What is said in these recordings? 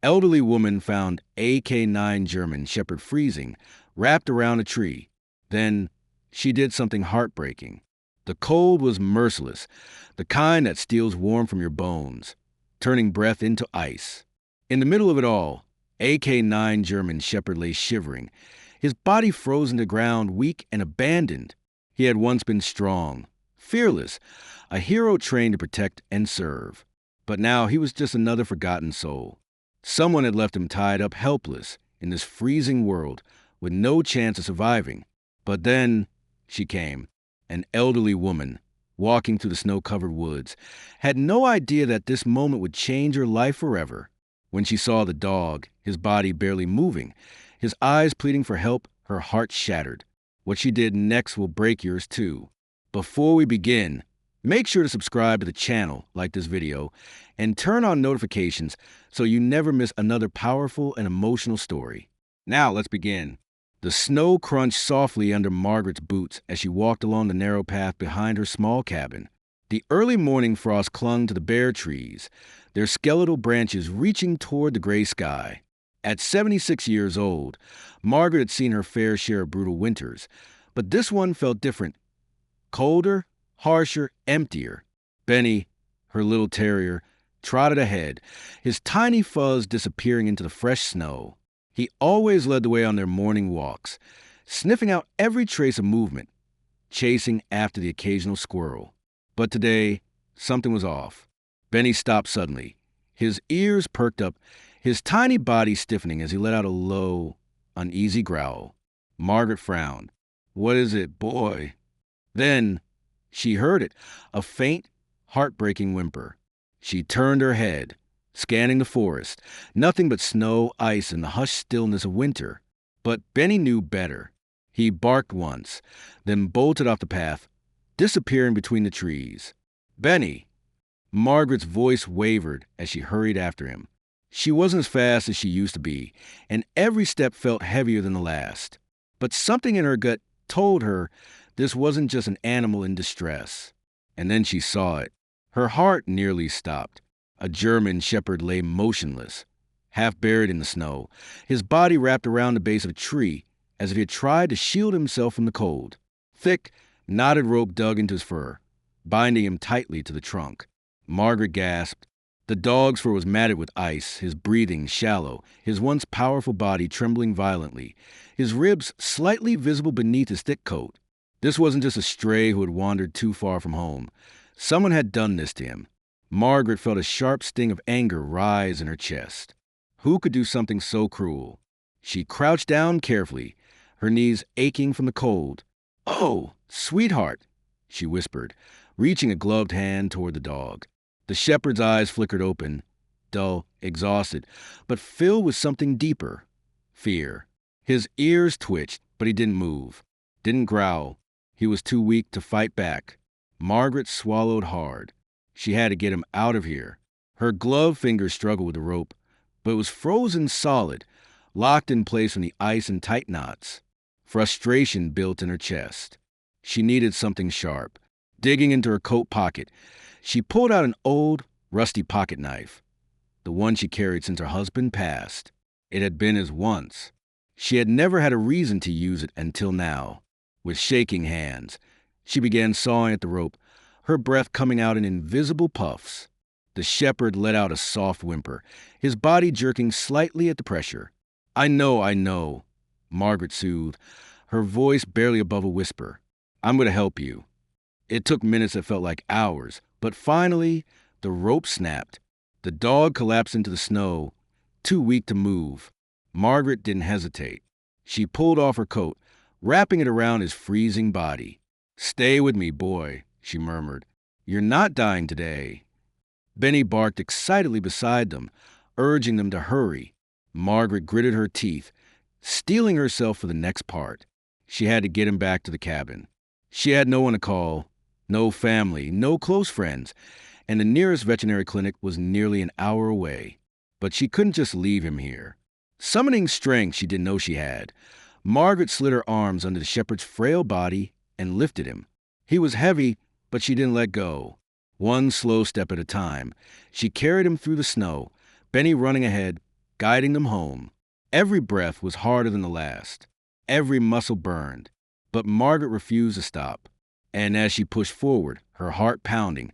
elderly woman found AK-9 German Shepherd freezing, wrapped around a tree. Then she did something heartbreaking. The cold was merciless, the kind that steals warmth from your bones, turning breath into ice. In the middle of it all, AK-9 German Shepherd lay shivering, his body frozen to ground, weak and abandoned. He had once been strong, fearless, a hero trained to protect and serve. But now he was just another forgotten soul. Someone had left him tied up helpless in this freezing world with no chance of surviving. But then she came, an elderly woman, walking through the snow-covered woods, had no idea that this moment would change her life forever. When she saw the dog, his body barely moving, his eyes pleading for help, her heart shattered. What she did next will break yours too. Before we begin, make sure to subscribe to the channel, like this video, and turn on notifications so you never miss another powerful and emotional story. Now let's begin. The snow crunched softly under Margaret's boots as she walked along the narrow path behind her small cabin. The early morning frost clung to the bare trees, their skeletal branches reaching toward the gray sky. At 76 years old, Margaret had seen her fair share of brutal winters, but this one felt different. Colder, harsher, emptier. Benny, her little terrier, trotted ahead, his tiny fuzz disappearing into the fresh snow. He always led the way on their morning walks, sniffing out every trace of movement, chasing after the occasional squirrel. But today, something was off. Benny stopped suddenly, his ears perked up, his tiny body stiffening as he let out a low, uneasy growl. Margaret frowned. "What is it, boy?" Then she heard it, a faint, heartbreaking whimper. She turned her head, scanning the forest, nothing but snow, ice, and the hushed stillness of winter. But Benny knew better. He barked once, then bolted off the path, disappearing between the trees. "Benny!" Margaret's voice wavered as she hurried after him. She wasn't as fast as she used to be, and every step felt heavier than the last. But something in her gut told her this wasn't just an animal in distress. And then she saw it. Her heart nearly stopped. A German shepherd lay motionless, half buried in the snow, his body wrapped around the base of a tree as if he had tried to shield himself from the cold. Thick, knotted rope dug into his fur, binding him tightly to the trunk. Margaret gasped. The dog's fur was matted with ice, his breathing shallow, his once powerful body trembling violently, his ribs slightly visible beneath his thick coat. This wasn't just a stray who had wandered too far from home. Someone had done this to him. Margaret felt a sharp sting of anger rise in her chest. Who could do something so cruel? She crouched down carefully, her knees aching from the cold. "Oh, sweetheart," she whispered, reaching a gloved hand toward the dog. The shepherd's eyes flickered open, dull, exhausted, but filled with something deeper. Fear. His ears twitched, but he didn't move, didn't growl. He was too weak to fight back. Margaret swallowed hard. She had to get him out of here. Her gloved fingers struggled with the rope, but it was frozen solid, locked in place from the ice and tight knots. Frustration built in her chest. She needed something sharp. Digging into her coat pocket, she pulled out an old, rusty pocket knife, the one she carried since her husband passed. It had been his once. She had never had a reason to use it until now. With shaking hands, she began sawing at the rope, her breath coming out in invisible puffs. The shepherd let out a soft whimper, his body jerking slightly at the pressure. I know," Margaret soothed, her voice barely above a whisper. "I'm going to help you." It took minutes that felt like hours, but finally, the rope snapped. The dog collapsed into the snow, too weak to move. Margaret didn't hesitate. She pulled off her coat, wrapping it around his freezing body. "Stay with me, boy," she murmured. "You're not dying today." Benny barked excitedly beside them, urging them to hurry. Margaret gritted her teeth, steeling herself for the next part. She had to get him back to the cabin. She had no one to call, no family, no close friends, and the nearest veterinary clinic was nearly an hour away. But she couldn't just leave him here. Summoning strength she didn't know she had, Margaret slid her arms under the shepherd's frail body and lifted him. He was heavy, but she didn't let go. One slow step at a time, she carried him through the snow, Benny running ahead, guiding them home. Every breath was harder than the last. Every muscle burned. But Margaret refused to stop. And as she pushed forward, her heart pounding,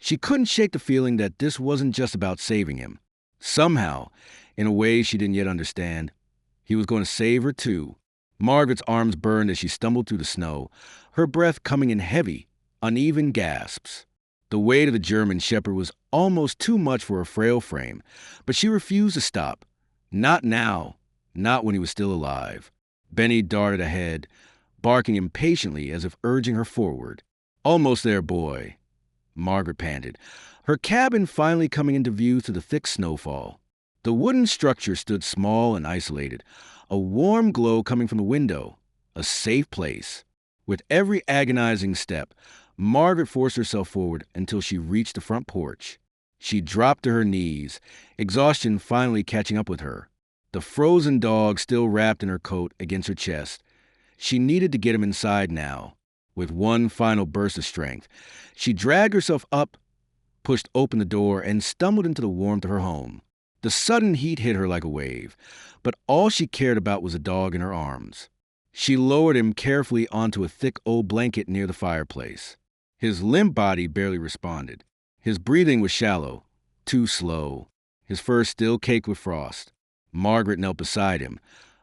she couldn't shake the feeling that this wasn't just about saving him. Somehow, in a way she didn't yet understand, he was going to save her too. Margaret's arms burned as she stumbled through the snow, her breath coming in heavy, uneven gasps. The weight of the German Shepherd was almost too much for her frail frame, but she refused to stop. Not now, not when he was still alive. Benny darted ahead, barking impatiently as if urging her forward. "Almost there, boy," Margaret panted, her cabin finally coming into view through the thick snowfall. The wooden structure stood small and isolated, a warm glow coming from the window, a safe place. With every agonizing step, Margaret forced herself forward until she reached the front porch. She dropped to her knees, exhaustion finally catching up with her. The frozen dog still wrapped in her coat against her chest. She needed to get him inside now. With one final burst of strength, she dragged herself up, pushed open the door, and stumbled into the warmth of her home. The sudden heat hit her like a wave, but all she cared about was the dog in her arms. She lowered him carefully onto a thick old blanket near the fireplace. His limp body barely responded. His breathing was shallow, too slow, his fur still caked with frost. Margaret knelt beside him,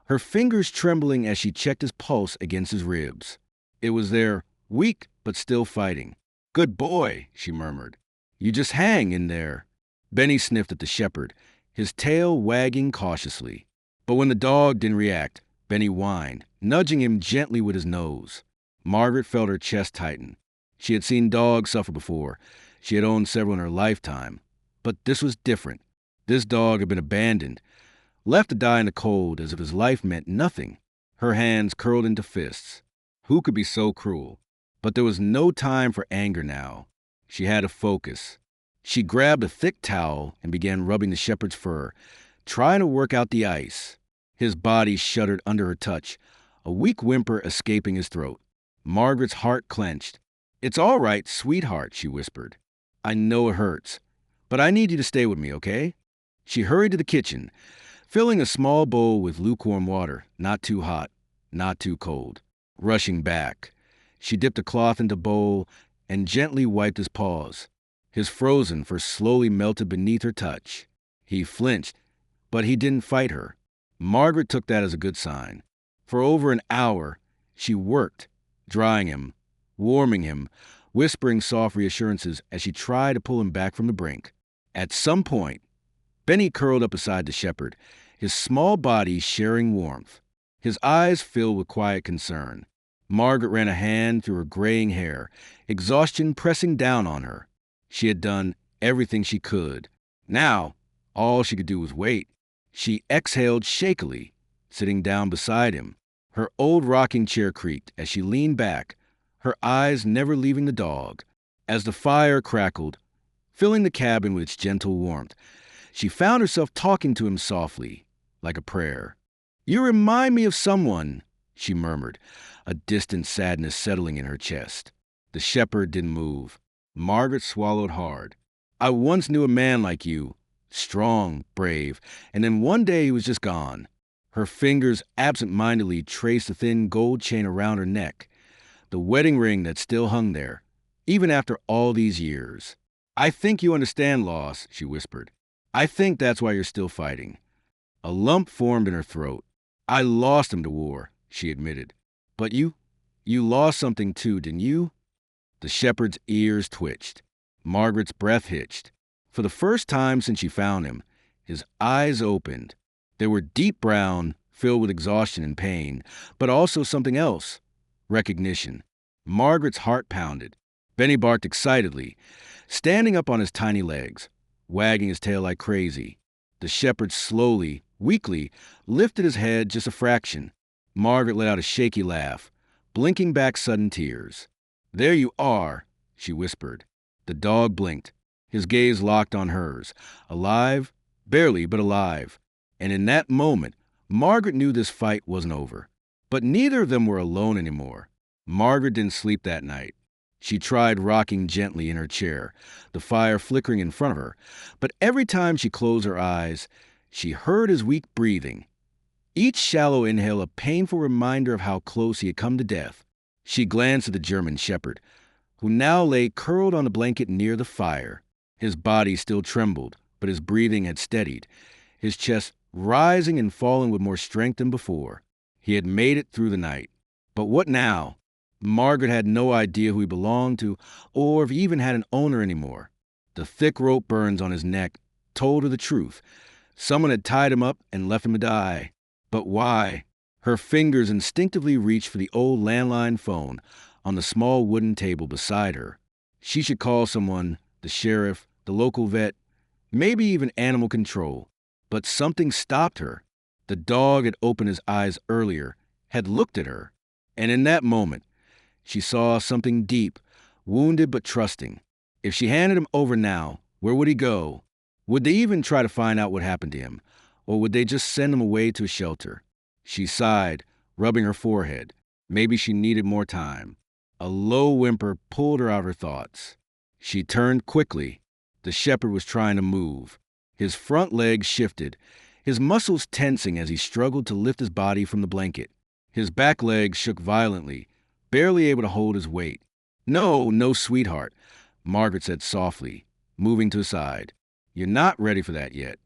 her fingers trembling as she checked his pulse against his ribs. It was there, weak but still fighting. "Good boy," she murmured. "You just hang in there." Benny sniffed at the shepherd, his tail wagging cautiously. But when the dog didn't react, Benny whined, nudging him gently with his nose. Margaret felt her chest tighten. She had seen dogs suffer before. She had owned several in her lifetime. But this was different. This dog had been abandoned, left to die in the cold as if his life meant nothing. Her hands curled into fists. Who could be so cruel? But there was no time for anger now. She had to focus. She grabbed a thick towel and began rubbing the shepherd's fur, trying to work out the ice. His body shuddered under her touch, a weak whimper escaping his throat. Margaret's heart clenched. "It's all right, sweetheart," she whispered. "I know it hurts, but I need you to stay with me, okay?" She hurried to the kitchen, filling a small bowl with lukewarm water, not too hot, not too cold. Rushing back, she dipped a cloth into the bowl and gently wiped his paws. His frozen fur slowly melted beneath her touch. He flinched, but he didn't fight her. Margaret took that as a good sign. For over an hour, she worked, drying him, warming him, whispering soft reassurances as she tried to pull him back from the brink. At some point, Benny curled up beside the shepherd, his small body sharing warmth, his eyes filled with quiet concern. Margaret ran a hand through her graying hair, exhaustion pressing down on her. She had done everything she could. Now, all she could do was wait. She exhaled shakily, sitting down beside him. Her old rocking chair creaked as she leaned back, her eyes never leaving the dog. As the fire crackled, filling the cabin with its gentle warmth, she found herself talking to him softly, like a prayer. "You remind me of someone," she murmured, a distant sadness settling in her chest. The shepherd didn't move. Margaret swallowed hard. "I once knew a man like you, strong, brave, and then one day he was just gone." Her fingers absent-mindedly traced the thin gold chain around her neck, the wedding ring that still hung there, even after all these years. "I think you understand loss," she whispered. "I think that's why you're still fighting." A lump formed in her throat. "I lost him to war," she admitted. "But you lost something too, didn't you?" The shepherd's ears twitched. Margaret's breath hitched. For the first time since she found him, his eyes opened. They were deep brown, filled with exhaustion and pain, but also something else. Recognition. Margaret's heart pounded. Benny barked excitedly, standing up on his tiny legs, wagging his tail like crazy. The shepherd slowly, weakly, lifted his head just a fraction. Margaret let out a shaky laugh, blinking back sudden tears. "There you are," she whispered. The dog blinked, his gaze locked on hers, alive, barely but alive. And in that moment, Margaret knew this fight wasn't over. But neither of them were alone anymore. Margaret didn't sleep that night. She tried rocking gently in her chair, the fire flickering in front of her, but every time she closed her eyes, She heard his weak breathing, each shallow inhale a painful reminder of how close he had come to death. She glanced at the German shepherd, who now lay curled on a blanket near the fire. His body still trembled, but his breathing had steadied, his chest rising and falling with more strength than before. He had made it through the night. But what now? Margaret had no idea who he belonged to, or if he even had an owner anymore. The thick rope burns on his neck told her the truth. Someone had tied him up and left him to die. But why? Her fingers instinctively reached for the old landline phone on the small wooden table beside her. She should call someone, the sheriff, the local vet, maybe even animal control. But something stopped her. The dog had opened his eyes earlier, had looked at her. And in that moment, she saw something deep, wounded but trusting. If she handed him over now, where would he go? Would they even try to find out what happened to him? Or would they just send him away to a shelter? She sighed, rubbing her forehead. Maybe she needed more time. A low whimper pulled her out of her thoughts. She turned quickly. The shepherd was trying to move. His front legs shifted, his muscles tensing as he struggled to lift his body from the blanket. His back legs shook violently, barely able to hold his weight. No, sweetheart, Margaret said softly, moving to his side. You're not ready for that yet.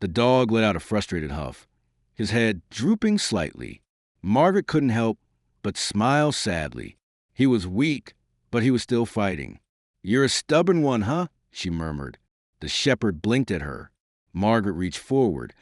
The dog let out a frustrated huff, his head drooping slightly. Margaret couldn't help but smile sadly. He was weak, but he was still fighting. You're a stubborn one, huh? She murmured. The shepherd blinked at her. Margaret reached forward,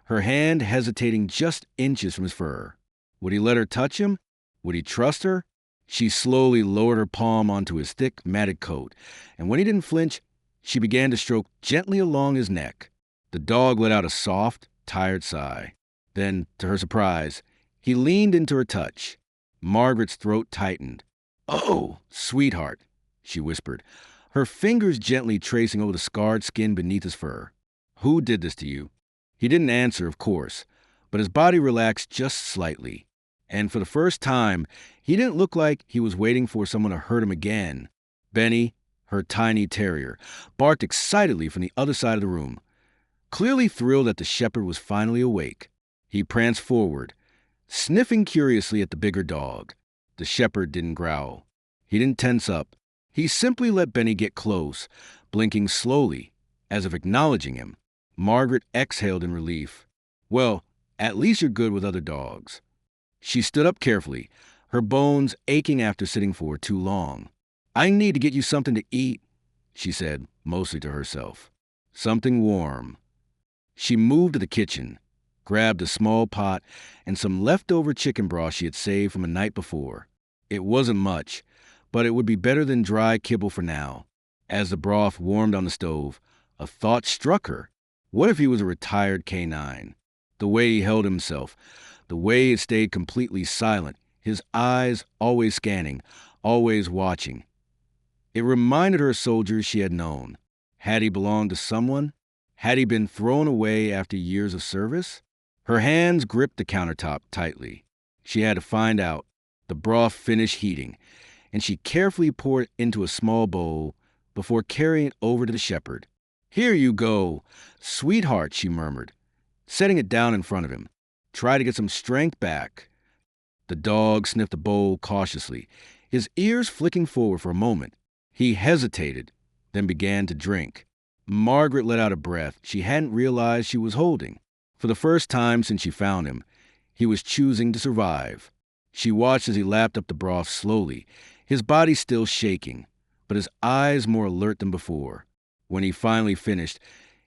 her hand hesitating just inches from his fur. Would he let her touch him? Would he trust her? She slowly lowered her palm onto his thick, matted coat, and when he didn't flinch, she began to stroke gently along his neck. The dog let out a soft, tired sigh. Then, to her surprise, he leaned into her touch. Margaret's throat tightened. Oh, sweetheart, she whispered, her fingers gently tracing over the scarred skin beneath his fur. Who did this to you? He didn't answer, of course, but his body relaxed just slightly. And for the first time, he didn't look like he was waiting for someone to hurt him again. Benny, her tiny terrier, barked excitedly from the other side of the room. Clearly thrilled that the shepherd was finally awake, he pranced forward, sniffing curiously at the bigger dog. The shepherd didn't growl. He didn't tense up. He simply let Benny get close, blinking slowly, as if acknowledging him. Margaret exhaled in relief. Well, at least you're good with other dogs. She stood up carefully, her bones aching after sitting for too long. I need to get you something to eat, she said, mostly to herself. Something warm. She moved to the kitchen, grabbed a small pot and some leftover chicken broth she had saved from a night before. It wasn't much, but it would be better than dry kibble for now. As the broth warmed on the stove, a thought struck her. What if he was a retired canine? The way he held himself, the way he stayed completely silent, his eyes always scanning, always watching. It reminded her of soldiers she had known. Had he belonged to someone? Had he been thrown away after years of service? Her hands gripped the countertop tightly. She had to find out. The broth finished heating, and she carefully poured it into a small bowl before carrying it over to the shepherd. Here you go, sweetheart, she murmured, setting it down in front of him. Try to get some strength back. The dog sniffed the bowl cautiously, his ears flicking forward for a moment. He hesitated, then began to drink. Margaret let out a breath she hadn't realized she was holding. For the first time since she found him, he was choosing to survive. She watched as he lapped up the broth slowly, his body still shaking, but his eyes more alert than before. When he finally finished,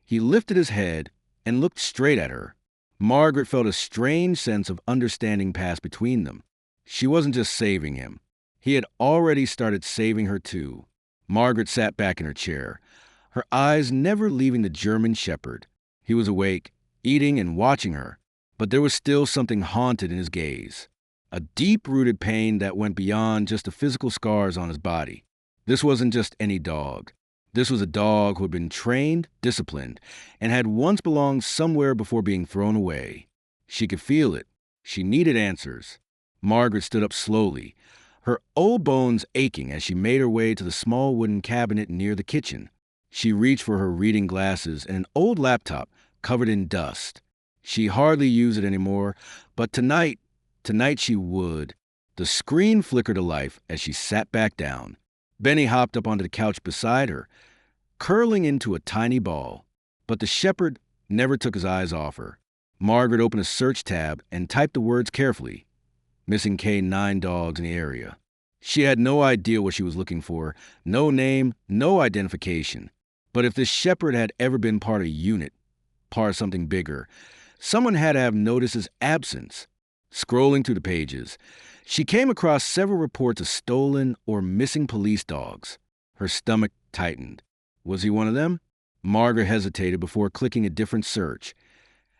he lifted his head and looked straight at her. Margaret felt a strange sense of understanding pass between them. She wasn't just saving him. He had already started saving her too. Margaret sat back in her chair, her eyes never leaving the German shepherd. He was awake, eating and watching her, but there was still something haunted in his gaze. A deep-rooted pain that went beyond just the physical scars on his body. This wasn't just any dog. This was a dog who had been trained, disciplined, and had once belonged somewhere before being thrown away. She could feel it. She needed answers. Margaret stood up slowly, her old bones aching as she made her way to the small wooden cabinet near the kitchen. She reached for her reading glasses and an old laptop covered in dust. She hardly used it anymore, but tonight she would. The screen flickered to life as she sat back down. Benny hopped up onto the couch beside her, curling into a tiny ball. But the shepherd never took his eyes off her. Margaret opened a search tab and typed the words carefully. Missing K9 dogs in the area. She had no idea what she was looking for, no name, no identification. But if this shepherd had ever been part of a unit, part of something bigger, someone had to have noticed his absence. Scrolling through the pages, she came across several reports of stolen or missing police dogs. Her stomach tightened. Was he one of them? Margaret hesitated before clicking a different search.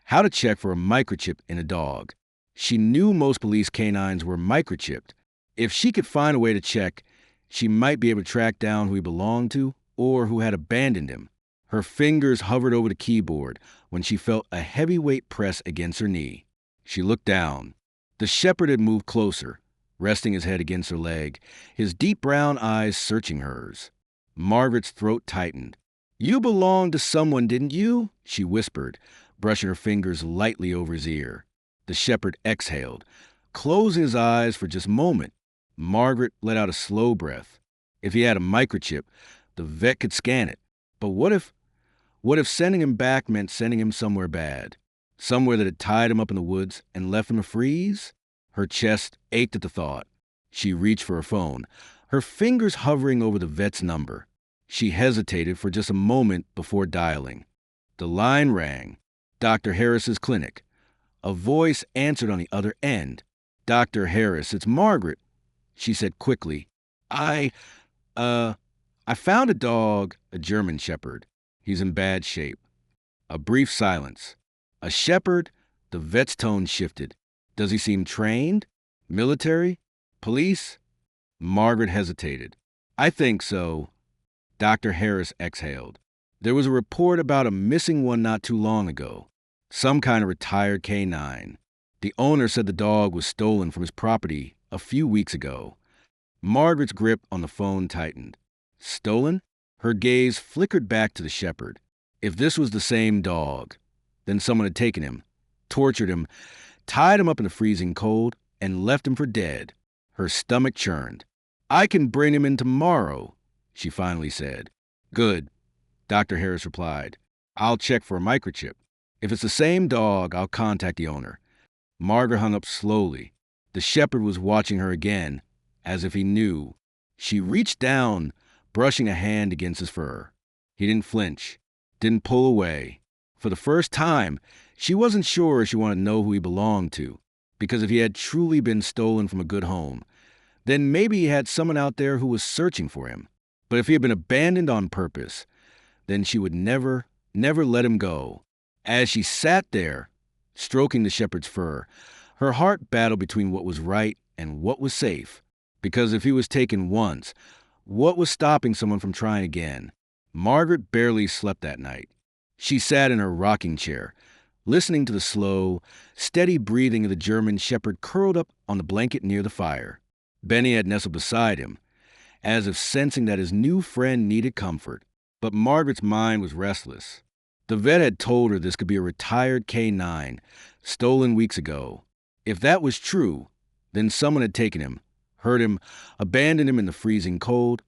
How to check for a microchip in a dog. She knew most police canines were microchipped. If she could find a way to check, she might be able to track down who he belonged to or who had abandoned him. Her fingers hovered over the keyboard when she felt a heavy weight press against her knee. She looked down. The shepherd had moved closer, resting his head against her leg, his deep brown eyes searching hers. Margaret's throat tightened. "You belonged to someone, didn't you?" she whispered, brushing her fingers lightly over his ear. The shepherd exhaled, closing his eyes for just a moment. Margaret let out a slow breath. If he had a microchip, the vet could scan it. But what if sending him back meant sending him somewhere bad? Somewhere that had tied him up in the woods and left him to freeze? Her chest ached at the thought. She reached for her phone, her fingers hovering over the vet's number. She hesitated for just a moment before dialing. The line rang. Dr. Harris's clinic. A voice answered on the other end. "Dr. Harris, it's Margaret," she said quickly. I found a dog, a German shepherd. He's in bad shape." A brief silence. "A shepherd?" The vet's tone shifted. "Does he seem trained? Military? Police?" Margaret hesitated. "I think so." Dr. Harris exhaled. "There was a report about a missing one not too long ago. Some kind of retired canine. The owner said the dog was stolen from his property a few weeks ago." Margaret's grip on the phone tightened. Stolen? Her gaze flickered back to the shepherd. If this was the same dog, then someone had taken him, tortured him, tied him up in the freezing cold, and left him for dead. Her stomach churned. "I can bring him in tomorrow," she finally said. "Good," Dr. Harris replied. "I'll check for a microchip. If it's the same dog, I'll contact the owner." Margaret hung up slowly. The shepherd was watching her again, as if he knew. She reached down, brushing a hand against his fur. He didn't flinch, didn't pull away. For the first time, she wasn't sure she wanted to know who he belonged to, because if he had truly been stolen from a good home, then maybe he had someone out there who was searching for him. But if he had been abandoned on purpose, then she would never let him go. As she sat there, stroking the shepherd's fur, her heart battled between what was right and what was safe. Because if he was taken once, what was stopping someone from trying again? Margaret barely slept that night. She sat in her rocking chair, listening to the slow, steady breathing of the German shepherd curled up on the blanket near the fire. Benny had nestled beside him, as if sensing that his new friend needed comfort. But Margaret's mind was restless. The vet had told her this could be a retired K9, stolen weeks ago. If that was true, then someone had taken him, hurt him, abandoned him in the freezing cold,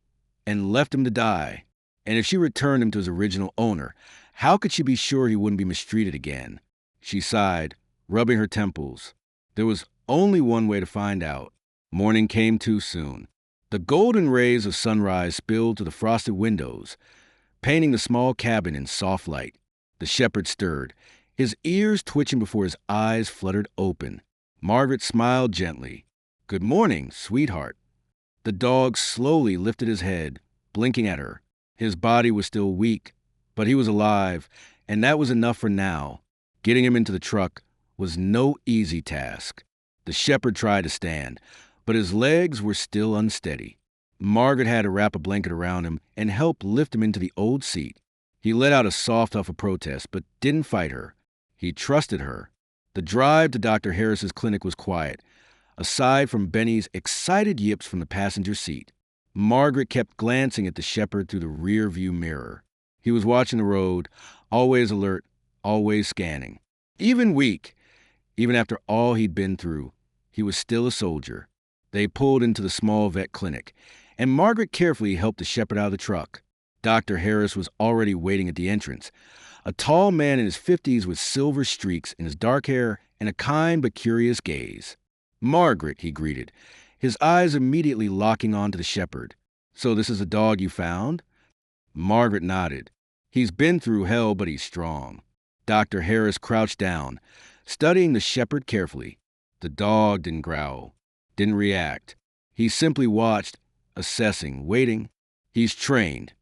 and left him to die. And if she returned him to his original owner, how could she be sure he wouldn't be mistreated again? She sighed, rubbing her temples. There was only one way to find out. Morning came too soon. The golden rays of sunrise spilled to the frosted windows, painting the small cabin in soft light. The shepherd stirred, his ears twitching before his eyes fluttered open. Margaret smiled gently. "Good morning, sweetheart." The dog slowly lifted his head, blinking at her. His body was still weak, but he was alive, and that was enough for now. Getting him into the truck was no easy task. The shepherd tried to stand, but his legs were still unsteady. Margaret had to wrap a blanket around him and help lift him into the old seat. He let out a soft huff of protest, but didn't fight her. He trusted her. The drive to Dr. Harris's clinic was quiet, aside from Benny's excited yips from the passenger seat. Margaret kept glancing at the shepherd through the rear view mirror. He was watching the road, always alert, always scanning. Even weak, even after all he'd been through, he was still a soldier. They pulled into the small vet clinic, and Margaret carefully helped the shepherd out of the truck. Dr. Harris was already waiting at the entrance, a tall man in his 50s with silver streaks in his dark hair and a kind but curious gaze. "Margaret," he greeted, his eyes immediately locking onto the shepherd. "So this is a dog you found?" Margaret nodded. "He's been through hell, but he's strong." Dr. Harris crouched down, studying the shepherd carefully. The dog didn't growl, didn't react. He simply watched, assessing, waiting. "He's trained,"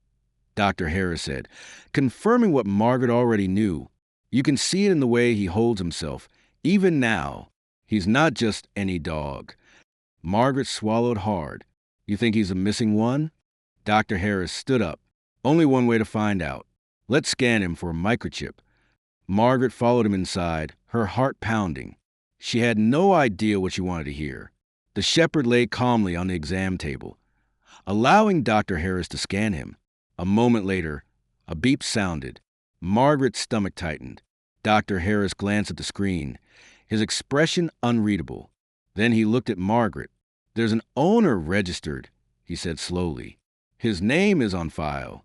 Dr. Harris said, confirming what Margaret already knew. "You can see it in the way he holds himself. Even now, he's not just any dog." Margaret swallowed hard. "You think he's a missing one?" Dr. Harris stood up. "Only one way to find out. Let's scan him for a microchip." Margaret followed him inside, her heart pounding. She had no idea what she wanted to hear. The shepherd lay calmly on the exam table, allowing Dr. Harris to scan him. A moment later, a beep sounded. Margaret's stomach tightened. Dr. Harris glanced at the screen, his expression unreadable. Then he looked at Margaret. "There's an owner registered," he said slowly. "His name is on file."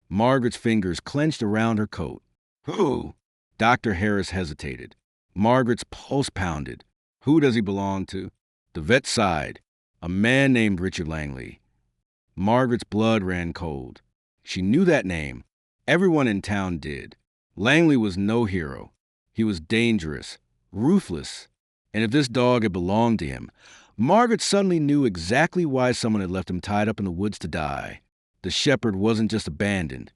Margaret's fingers clenched around her coat. "Who?" Dr. Harris hesitated. Margaret's pulse pounded. "Who does he belong to?" The vet sighed. "A man named Richard Langley." Margaret's blood ran cold. She knew that name. Everyone in town did. Langley was no hero. He was dangerous, ruthless. And if this dog had belonged to him, Margaret suddenly knew exactly why someone had left him tied up in the woods to die. The shepherd wasn't just abandoned.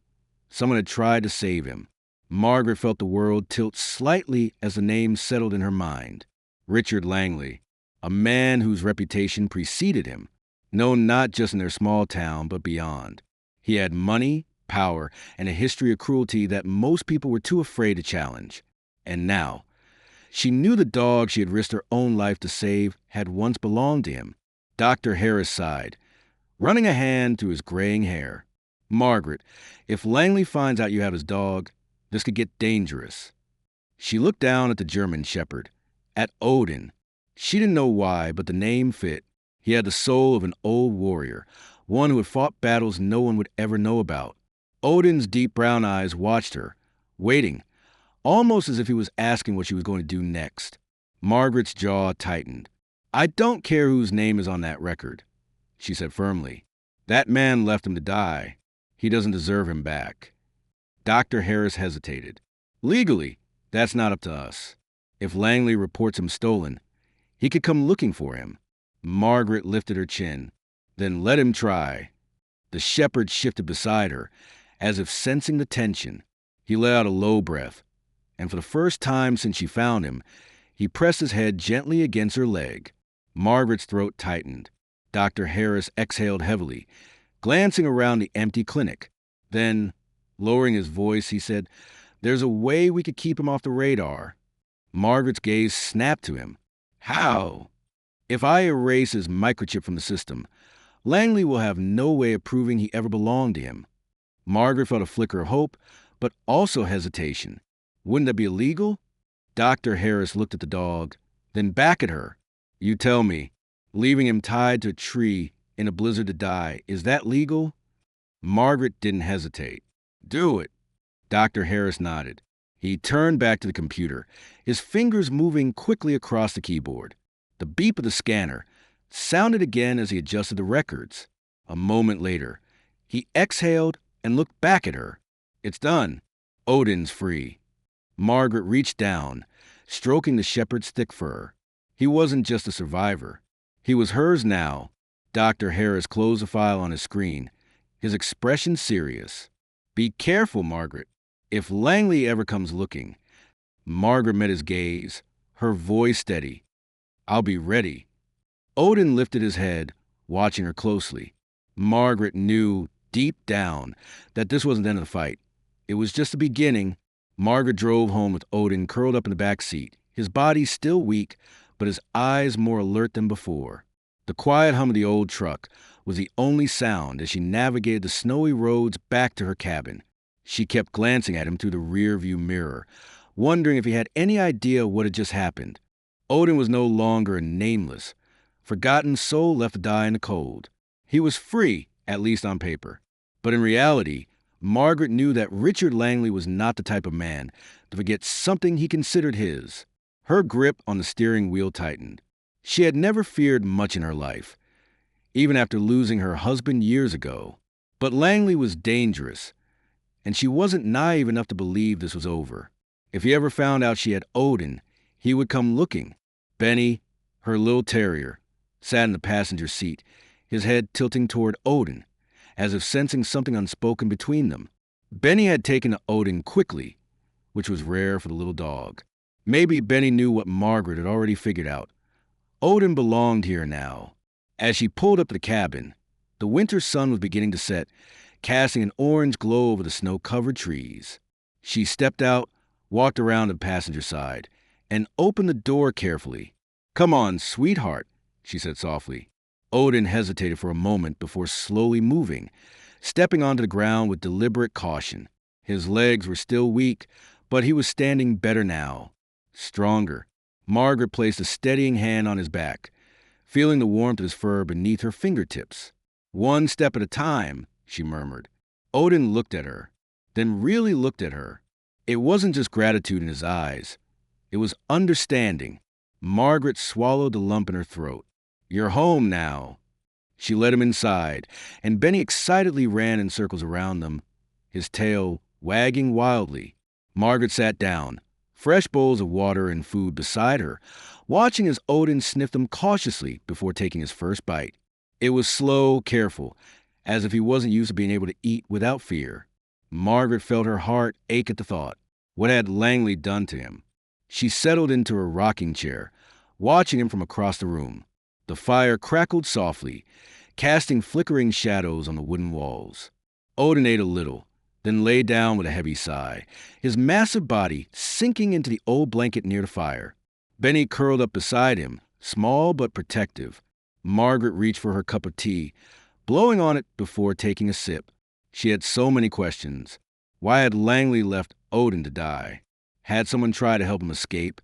Someone had tried to save him. Margaret felt the world tilt slightly as the name settled in her mind. Richard Langley, a man whose reputation preceded him, known not just in their small town but beyond. He had money, power, and a history of cruelty that most people were too afraid to challenge. And now, she knew the dog she had risked her own life to save had once belonged to him. Dr. Harris sighed, running a hand through his graying hair. "Margaret, if Langley finds out you have his dog, this could get dangerous." She looked down at the German shepherd, at Odin. She didn't know why, but the name fit. He had the soul of an old warrior, one who had fought battles no one would ever know about. Odin's deep brown eyes watched her, waiting, almost as if he was asking what she was going to do next. Margaret's jaw tightened. "I don't care whose name is on that record," she said firmly. "That man left him to die. He doesn't deserve him back." Dr. Harris hesitated. "Legally, that's not up to us. If Langley reports him stolen, he could come looking for him." Margaret lifted her chin. "Then let him try." The shepherd shifted beside her, as if sensing the tension. He let out a low breath, and for the first time since she found him, he pressed his head gently against her leg. Margaret's throat tightened. Dr. Harris exhaled heavily, glancing around the empty clinic. Then, lowering his voice, he said, "There's a way we could keep him off the radar." Margaret's gaze snapped to him. "How?" "If I erase his microchip from the system, Langley will have no way of proving he ever belonged to him." Margaret felt a flicker of hope, but also hesitation. Wouldn't that be illegal? Dr. Harris looked at the dog, then back at her. "You tell me, leaving him tied to a tree in a blizzard to die, is that legal?" Margaret didn't hesitate. "Do it." Dr. Harris nodded. He turned back to the computer, his fingers moving quickly across the keyboard. The beep of the scanner sounded again as he adjusted the records. A moment later, he exhaled and looked back at her. "It's done. Odin's free." Margaret reached down, stroking the shepherd's thick fur. He wasn't just a survivor. He was hers now. Dr. Harris closed the file on his screen, his expression serious. "Be careful, Margaret. If Langley ever comes looking." Margaret met his gaze, her voice steady. "I'll be ready." Odin lifted his head, watching her closely. Margaret knew, deep down, that this wasn't the end of the fight. It was just the beginning. Margaret drove home with Odin curled up in the back seat, his body still weak, but his eyes more alert than before. The quiet hum of the old truck was the only sound as she navigated the snowy roads back to her cabin. She kept glancing at him through the rear-view mirror, wondering if he had any idea what had just happened. Odin was no longer a nameless, forgotten soul left to die in the cold. He was free, at least on paper. But in reality, Margaret knew that Richard Langley was not the type of man to forget something he considered his. Her grip on the steering wheel tightened. She had never feared much in her life, even after losing her husband years ago. But Langley was dangerous, and she wasn't naive enough to believe this was over. If he ever found out she had Odin, he would come looking. Benny, her little terrier, sat in the passenger seat, his head tilting toward Odin, as if sensing something unspoken between them. Benny had taken to Odin quickly, which was rare for the little dog. Maybe Benny knew what Margaret had already figured out. Odin belonged here now. As she pulled up to the cabin, the winter sun was beginning to set, casting an orange glow over the snow-covered trees. She stepped out, walked around the passenger side, and opened the door carefully. "Come on, sweetheart," she said softly. Odin hesitated for a moment before slowly moving, stepping onto the ground with deliberate caution. His legs were still weak, but he was standing better now. Stronger. Margaret placed a steadying hand on his back, feeling the warmth of his fur beneath her fingertips. "One step at a time," she murmured. Odin looked at her, then really looked at her. It wasn't just gratitude in his eyes. It was understanding. Margaret swallowed the lump in her throat. "You're home now." She led him inside, and Benny excitedly ran in circles around them, his tail wagging wildly. Margaret sat down, fresh bowls of water and food beside her, watching as Odin sniffed them cautiously before taking his first bite. It was slow, careful, as if he wasn't used to being able to eat without fear. Margaret felt her heart ache at the thought. What had Langley done to him? She settled into her rocking chair, watching him from across the room. The fire crackled softly, casting flickering shadows on the wooden walls. Odin ate a little, then lay down with a heavy sigh, his massive body sinking into the old blanket near the fire. Benny curled up beside him, small but protective. Margaret reached for her cup of tea, blowing on it before taking a sip. She had so many questions. Why had Langley left Odin to die? Had someone tried to help him escape?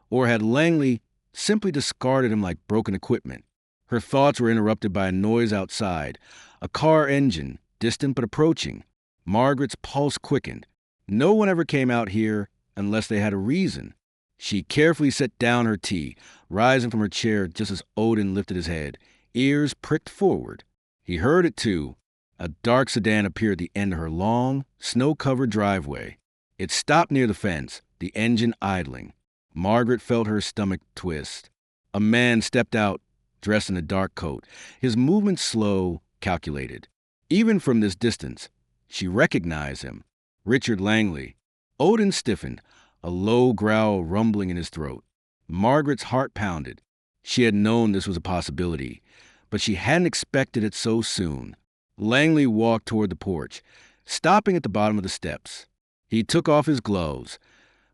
Or had Langley simply discarded him like broken equipment? Her thoughts were interrupted by a noise outside, a car engine, distant but approaching. Margaret's pulse quickened. No one ever came out here unless they had a reason. She carefully set down her tea, rising from her chair just as Odin lifted his head, ears pricked forward. He heard it too. A dark sedan appeared at the end of her long, snow-covered driveway. It stopped near the fence, the engine idling. Margaret felt her stomach twist. A man stepped out, dressed in a dark coat, his movements slow, calculated. Even from this distance, she recognized him. Richard Langley. Odin stiffened, a low growl rumbling in his throat. Margaret's heart pounded. She had known this was a possibility, but she hadn't expected it so soon. Langley walked toward the porch, stopping at the bottom of the steps. He took off his gloves,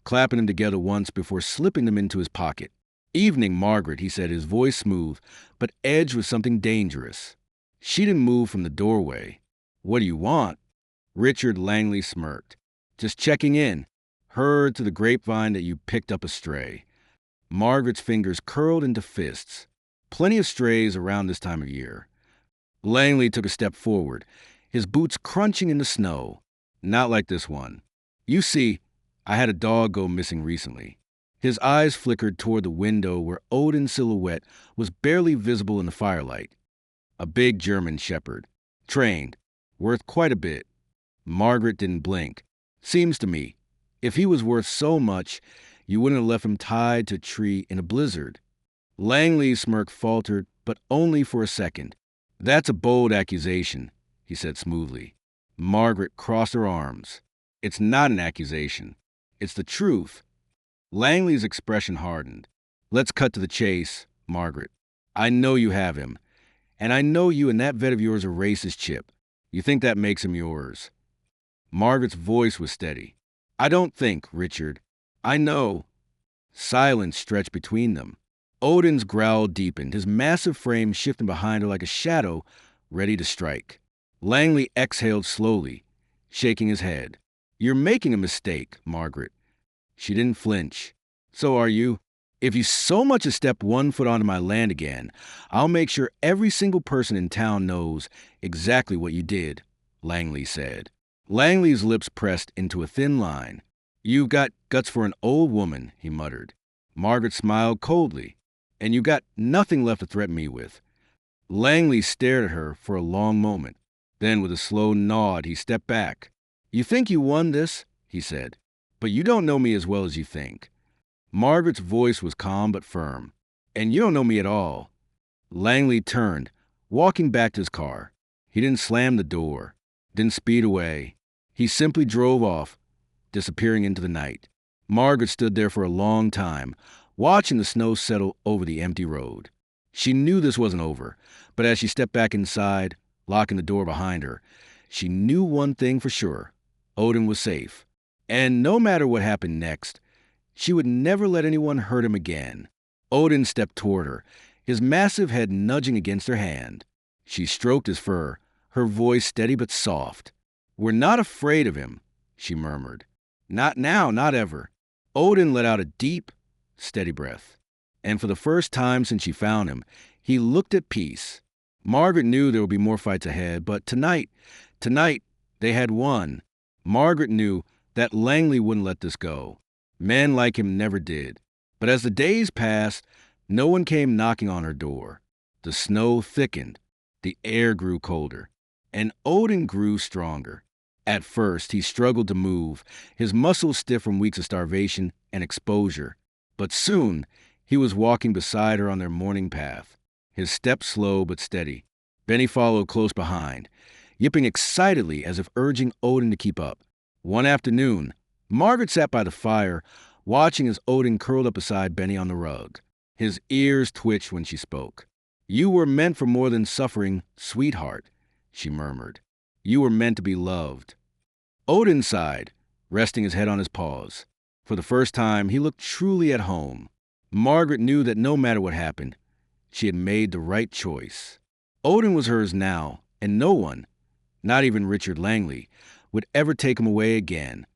clapping them together once before slipping them into his pocket. "Evening, Margaret," he said, his voice smooth, but edged with something dangerous. She didn't move from the doorway. "What do you want?" Richard Langley smirked. "Just checking in. Heard through the grapevine that you picked up a stray." Margaret's fingers curled into fists. Plenty of strays around this time of year. Langley took a step forward, his boots crunching in the snow. "Not like this one. You see, I had a dog go missing recently." His eyes flickered toward the window where Odin's silhouette was barely visible in the firelight. A big German shepherd. Trained. Worth quite a bit. Margaret didn't blink. "Seems to me, if he was worth so much, you wouldn't have left him tied to a tree in a blizzard." Langley's smirk faltered, but only for a second. "That's a bold accusation," he said smoothly. Margaret crossed her arms. "It's not an accusation. It's the truth." Langley's expression hardened. "Let's cut to the chase, Margaret. I know you have him, and I know you and that vet of yours are racist, Chip. You think that makes him yours." Margaret's voice was steady. "I don't think, Richard. I know." Silence stretched between them. Odin's growl deepened, his massive frame shifting behind her like a shadow, ready to strike. Langley exhaled slowly, shaking his head. You're making a mistake, Margaret. She didn't flinch. So are you. If you so much as step one foot onto my land again, I'll make sure every single person in town knows exactly what you did, Langley said. Langley's lips pressed into a thin line. You've got guts for an old woman, he muttered. Margaret smiled coldly. And you got nothing left to threaten me with. Langley stared at her for a long moment. Then, with a slow nod, he stepped back. You think you won this, he said, but you don't know me as well as you think. Margaret's voice was calm but firm. And you don't know me at all. Langley turned, walking back to his car. He didn't slam the door, didn't speed away. He simply drove off, disappearing into the night. Margaret stood there for a long time, watching the snow settle over the empty road. She knew this wasn't over, but as she stepped back inside, locking the door behind her, she knew one thing for sure. Odin was safe. And no matter what happened next, she would never let anyone hurt him again. Odin stepped toward her, his massive head nudging against her hand. She stroked his fur, her voice steady but soft. We're not afraid of him, she murmured. Not now, not ever. Odin let out a deep, steady breath. And for the first time since she found him, he looked at peace. Margaret knew there would be more fights ahead, but tonight, they had won. Margaret knew that Langley wouldn't let this go. Men like him never did. But as the days passed, no one came knocking on her door. The snow thickened, the air grew colder, and Odin grew stronger. At first, he struggled to move, his muscles stiff from weeks of starvation and exposure. But soon, he was walking beside her on their morning path, his steps slow but steady. Benny followed close behind, yipping excitedly as if urging Odin to keep up. One afternoon, Margaret sat by the fire, watching as Odin curled up beside Benny on the rug. His ears twitched when she spoke. You were meant for more than suffering, sweetheart, she murmured. You were meant to be loved. Odin sighed, resting his head on his paws. For the first time, he looked truly at home. Margaret knew that no matter what happened, she had made the right choice. Odin was hers now, and no one, not even Richard Langley, would ever take him away again.